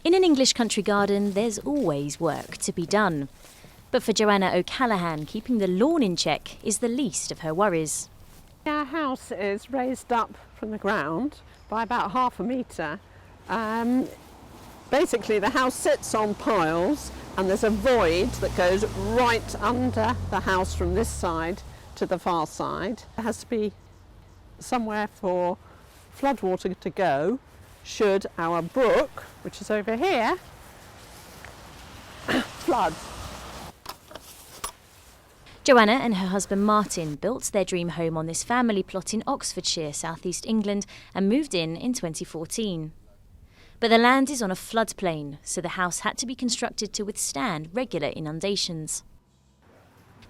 In an English country garden, there's always work to be done. But for Joanna O'Callaghan, keeping the lawn in check is the least of her worries. Our house is raised up from the ground by about half a metre. Basically, the house sits on piles and there's a void that goes right under the house from this side to the far side. There has to be somewhere for floodwater to go should our brook, which is over here, flood. Joanna and her husband Martin built their dream home on this family plot in Oxfordshire, southeast England, and moved in 2014. But the land is on a floodplain, so the house had to be constructed to withstand regular inundations.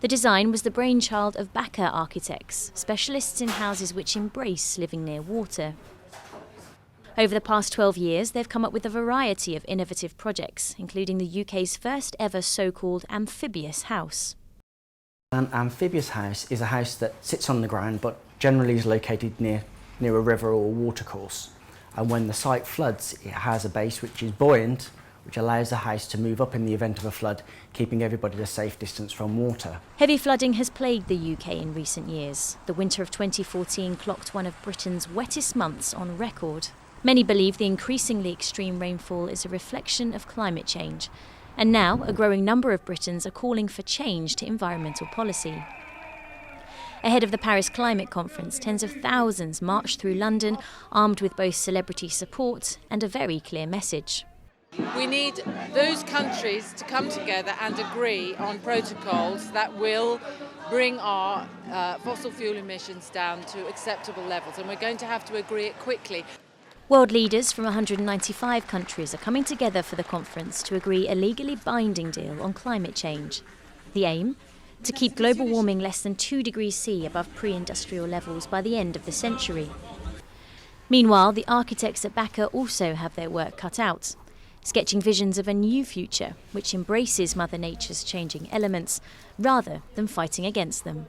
The design was the brainchild of Backer Architects, specialists in houses which embrace living near water. Over the past 12 years, they've come up with a variety of innovative projects, including the UK's first ever so-called amphibious house. An amphibious house is a house that sits on the ground but generally is located near a river or watercourse. And when the site floods, it has a base which is buoyant, which allows the house to move up in the event of a flood, keeping everybody at a safe distance from water. Heavy flooding has plagued the UK in recent years. The winter of 2014 clocked one of Britain's wettest months on record. Many believe the increasingly extreme rainfall is a reflection of climate change. And now, a growing number of Britons are calling for change to environmental policy. Ahead of the Paris Climate Conference, tens of thousands marched through London, armed with both celebrity support and a very clear message. We need those countries to come together and agree on protocols that will bring our fossil fuel emissions down to acceptable levels, and we're going to have to agree it quickly. World leaders from 195 countries are coming together for the conference to agree a legally binding deal on climate change. The aim? To keep global warming less than 2 degrees C above pre-industrial levels by the end of the century. Meanwhile, the architects at Backer also have their work cut out, sketching visions of a new future which embraces Mother Nature's changing elements rather than fighting against them.